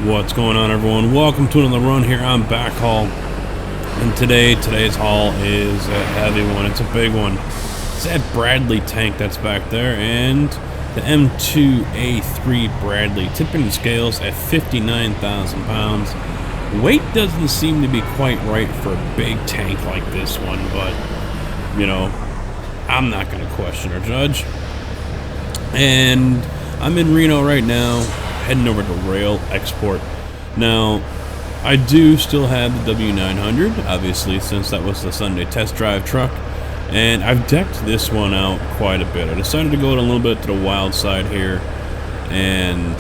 What's going on, everyone? Welcome to another run here on Backhaul. And today's haul is a heavy one. It's a big one. It's that Bradley tank that's back there, and the M2A3 Bradley, tipping the scales at 59,000 pounds. Weight doesn't seem to be quite right for a big tank like this one, but you know, I'm not going to question or judge. And I'm in Reno right now, heading over to Rail Export. Now, I do still have the W900, obviously, since that was the Sunday test drive truck, and I've decked this one out quite a bit. I decided to go a little bit to the wild side here, and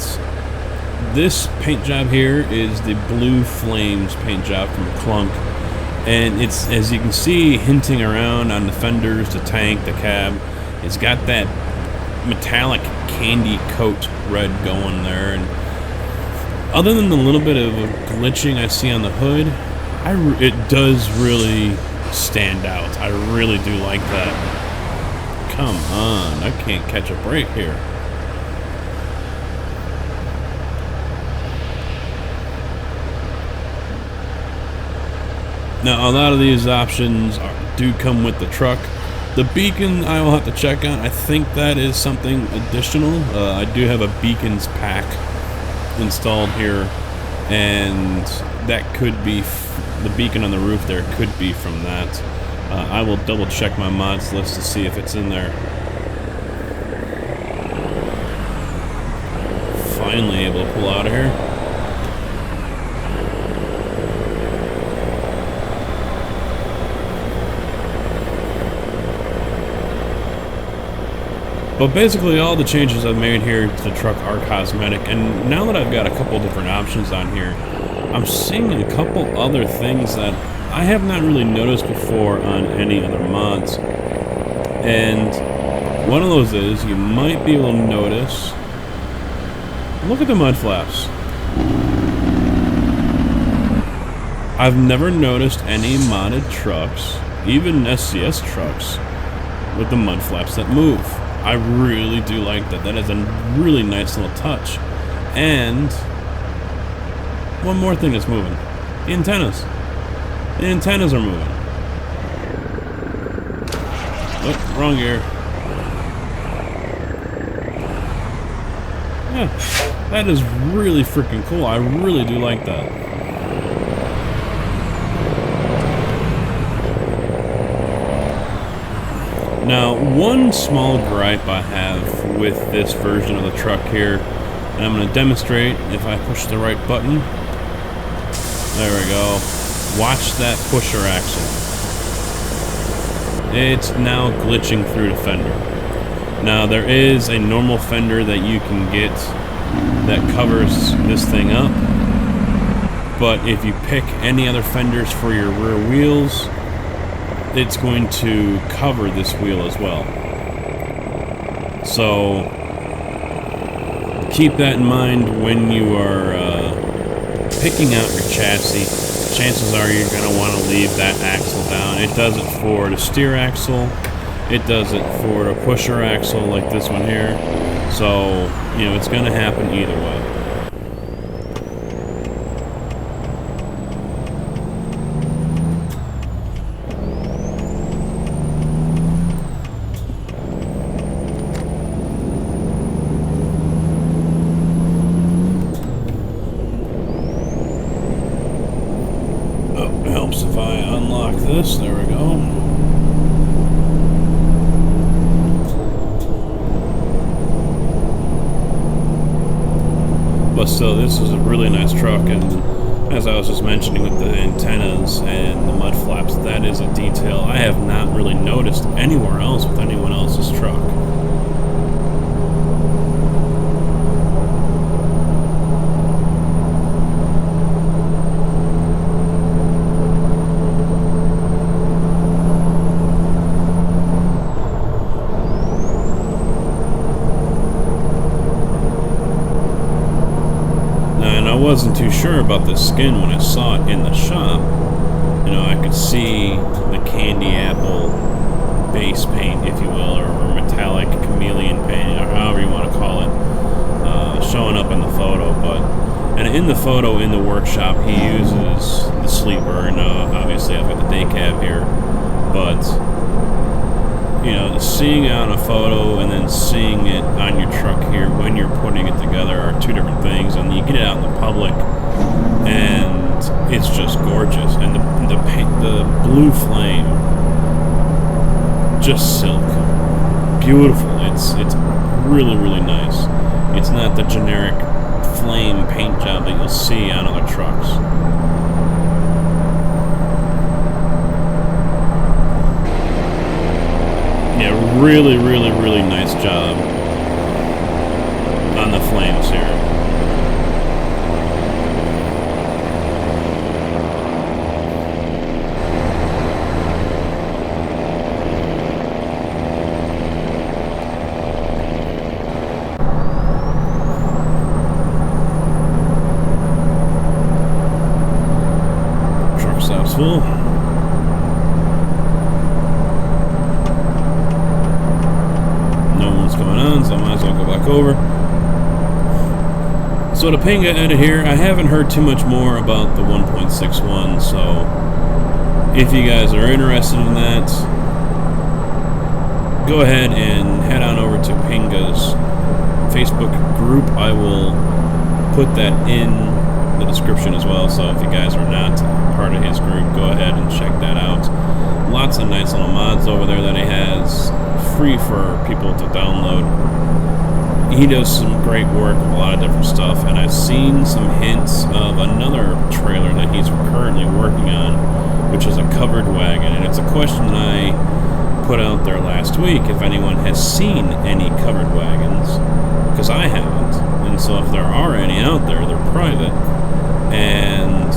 this paint job here is the Blue Flames paint job from Clunk, and it's, as you can see, hinting around on the fenders, the tank, the cab. It's got that metallic candy coat red going there, and other than the little bit of glitching I see on the hood, it does really stand out. I really do like that. Come on, I can't catch a break here. Now, a lot of these options do come with the truck. The beacon I will have to check on. I think that is something additional. I do have a beacons pack installed here, and that could be the beacon on the roof there could be from that. I will double check my mods list to see if it's in there. Finally able to pull out of here. But basically all the changes I've made here to the truck are cosmetic, and now that I've got a couple different options on here, I'm seeing a couple other things that I have not really noticed before on any other mods. And one of those is, you might be able to notice, look at the mud flaps. I've never noticed any modded trucks, even SCS trucks, with the mud flaps that move. I really do like that. That is a really nice little touch. And one more thing that's moving. The antennas. The antennas are moving. Oh, wrong gear. Yeah, that is really freaking cool. I really do like that. Now, one small gripe I have with this version of the truck here, and I'm going to demonstrate if I push the right button. There we go. Watch that pusher axle. It's now glitching through the fender. Now, there is a normal fender that you can get that covers this thing up, but if you pick any other fenders for your rear wheels, it's going to cover this wheel as well. So keep that in mind when you are picking out your chassis. Chances are you're going to want to leave that axle down. It does it for the steer axle. It does it for the pusher axle like this one here. So, you know, it's going to happen either way. Helps if I unlock this. There we go. But still, this is a really nice truck, and as I was just mentioning with the antennas and the mud flaps, that is a detail I have not really noticed anywhere else with anyone else's truck. I wasn't too sure about the skin when I saw it in the shop. You know, I could see the candy apple base paint, if you will, or metallic chameleon paint, or however you want to call it, showing up in the photo. But And in the photo in the workshop, he uses the sleeper, and obviously I've got the day cab here. But, you know, seeing it on a photo and then seeing it on your truck here when you're putting it together are two different things. And you get it out in the public, and it's just gorgeous. And the blue flame, just silk, beautiful. It's really, really nice. It's not the generic flame paint job that you'll see on other trucks. Yeah, really, really, really nice job on the flames here. Truck stops full. Going on, so I might as well go back over. So the Pinga edit here, I haven't heard too much more about the 1.61, so if you guys are interested in that, go ahead and head on over to Pinga's Facebook group. I will put that in the description as well, so if you guys are not part of his group, go ahead and check that out. Lots of nice little mods over there that he has, free for people to download. He does some great work with a lot of different stuff, and I've seen some hints of another trailer that he's currently working on, which is a covered wagon. And it's a question that I put out there last week, if anyone has seen any covered wagons, because I haven't. And so if there are any out there, they're private. And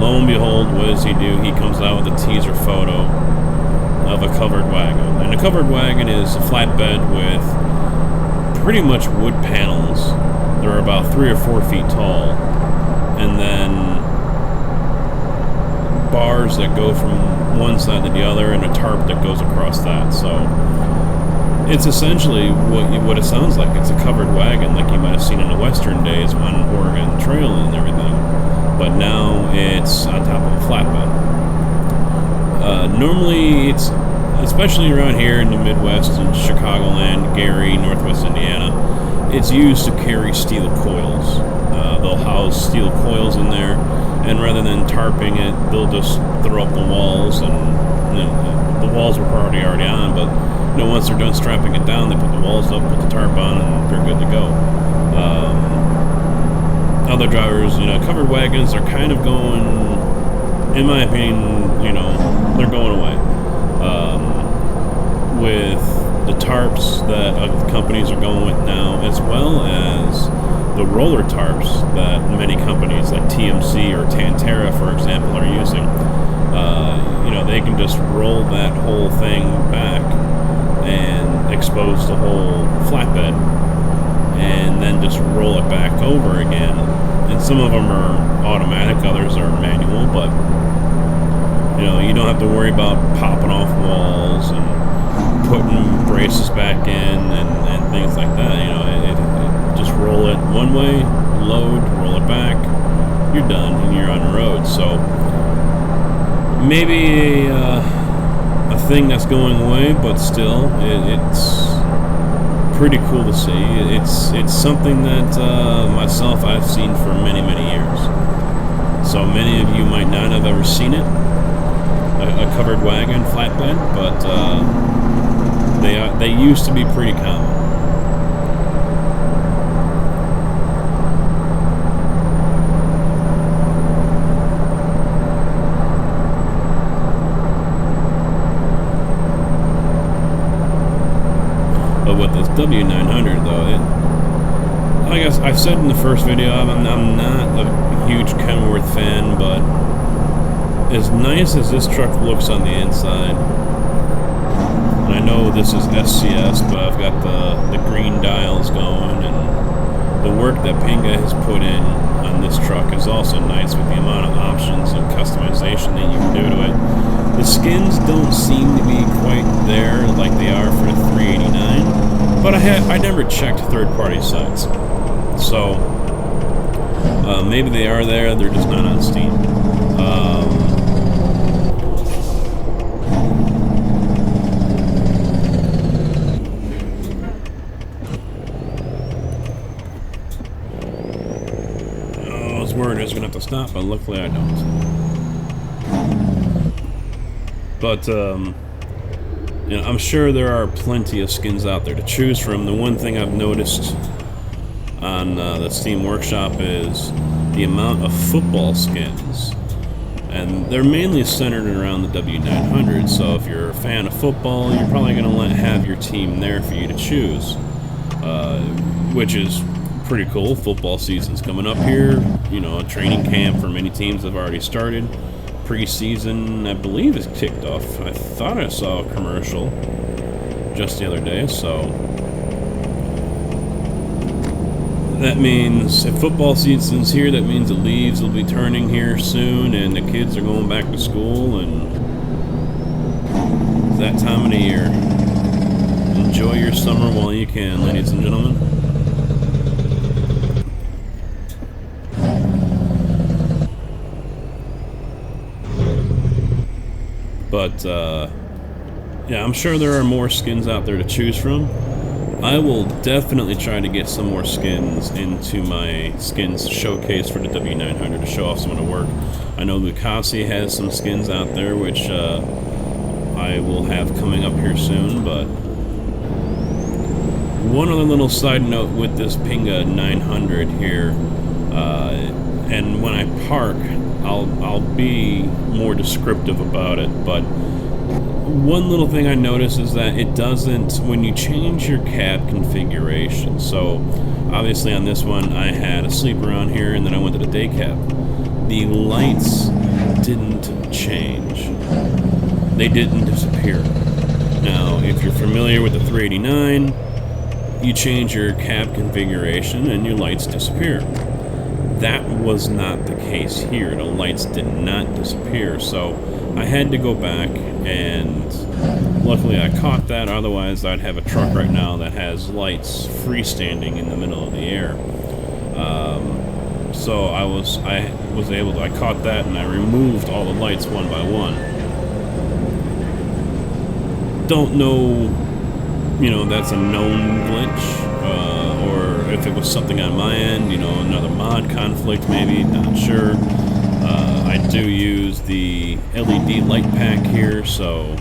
lo and behold, what does he do? He comes out with a teaser photo of a covered wagon. And a covered wagon is a flatbed with pretty much wood panels. They're about 3 or 4 feet tall. And then bars that go from one side to the other, and a tarp that goes across that. So it's essentially what it sounds like. It's a covered wagon, like you might have seen in the Western days on Oregon Trail and everything. But now it's on top of a flatbed. Normally, it's, especially around here in the Midwest, in Chicagoland, Gary, Northwest Indiana, it's used to carry steel coils. They'll house steel coils in there, and rather than tarping it, they'll just throw up the walls, and you know, the walls were already on, but you know, once they're done strapping it down, they put the walls up, put the tarp on, and they're good to go. Other drivers, you know, covered wagons are kind of going, in my opinion, you know, they're going away. With the tarps that companies are going with now, as well as the roller tarps that many companies like TMC or Tantera, for example, are using. You know, they can just roll that whole thing back and expose the whole flatbed, and then just roll it back over again. And some of them are automatic, others are manual, but you know, you don't have to worry about popping off walls and putting braces back in and things like that. You know, it just roll it one way, load, roll it back, you're done, and you're on the road. So maybe a thing that's going away, but still, it's pretty cool to see. It's something that myself, I've seen for many, many years. So many of you might not have ever seen it, a covered wagon flatbed, but they used to be pretty common. But with this W900 though, like I've said in the first video, I'm not a huge Kenworth fan, but as nice as this truck looks on the inside, and I know this is SCS, but I've got the green dials going, and the work that Pinga has put in on this truck is also nice with the amount of options and customization that you can do to it. The skins don't seem to be quite there like they are for the 389, but I never checked third-party sites, so Maybe they are there, they're just not on Steam. I was worried I was going to have to stop, but luckily I don't. But, you know, I'm sure there are plenty of skins out there to choose from. The one thing I've noticed on the Steam Workshop is the amount of football skins. And they're mainly centered around the W900, so if you're a fan of football, you're probably going to have your team there for you to choose, which is pretty cool. Football season's coming up here. You know, a training camp for many teams have already started. Preseason, I believe, is kicked off. I thought I saw a commercial just the other day, so that means if football season's here, that means the leaves will be turning here soon, and the kids are going back to school, and it's that time of the year. Enjoy your summer while you can, ladies and gentlemen. But, yeah, I'm sure there are more skins out there to choose from. I will definitely try to get some more skins into my skins showcase for the W900 to show off some of the work. I know Lucasi has some skins out there, which I will have coming up here soon, but one other little side note with this Pinga 900 here, and when I park, I'll be more descriptive about it, but one little thing I noticed is that it doesn't, when you change your cab configuration, so obviously on this one I had a sleeper on here and then I went to the day cab. The lights didn't change. They didn't disappear. Now, if you're familiar with the 389, you change your cab configuration and your lights disappear. That was not the case here. The lights did not disappear, so I had to go back, and luckily I caught that, otherwise I'd have a truck right now that has lights freestanding in the middle of the air. So I was able to, I caught that and I removed all the lights one by one. Don't know, you know, that's a known glitch, or if it was something on my end, you know, another mod conflict maybe, not sure. I do use the LED light pack here, so,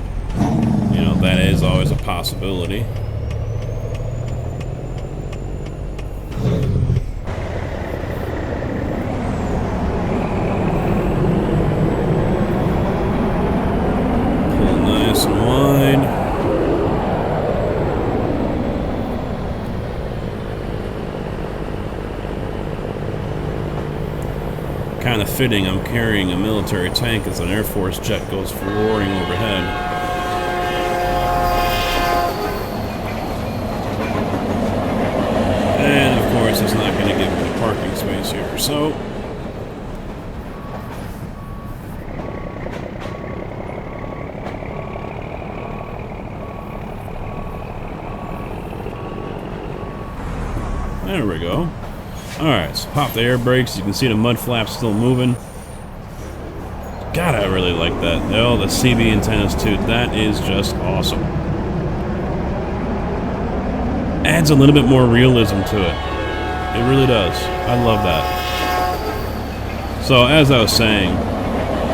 you know, that is always a possibility. Pull nice and wide. Kind of fitting, I'm carrying a military tank as an Air Force jet goes roaring overhead. And of course it's not going to give me the parking space here, so there we go. Alright, so pop the air brakes. You can see the mud flaps still moving. God, I really like that. Oh, the CB antennas too. That is just awesome. Adds a little bit more realism to it. It really does. I love that. So, as I was saying,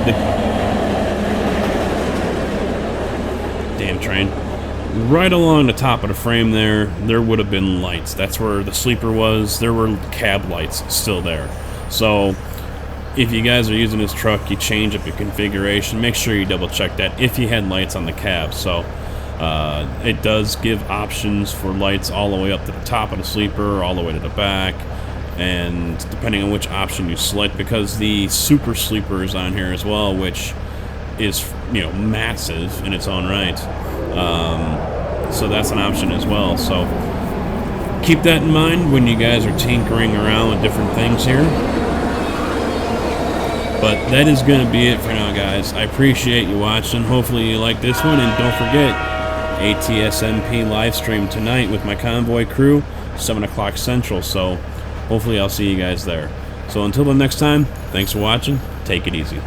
the damn train. Right along the top of the frame there would have been lights. That's where the sleeper was. There were cab lights still there. So if you guys are using this truck, you change up your configuration. Make sure you double check that if you had lights on the cab. So it does give options for lights all the way up to the top of the sleeper, all the way to the back, and depending on which option you select, because the super sleeper is on here as well, which is, you know, massive in its own right. So that's an option as well. So keep that in mind when you guys are tinkering around with different things here. But that is going to be it for now, guys. I appreciate you watching. Hopefully you like this one, and don't forget, ATSMP live stream tonight with my convoy crew, 7 o'clock Central. So hopefully I'll see you guys there. So until the next time, thanks for watching. Take it easy.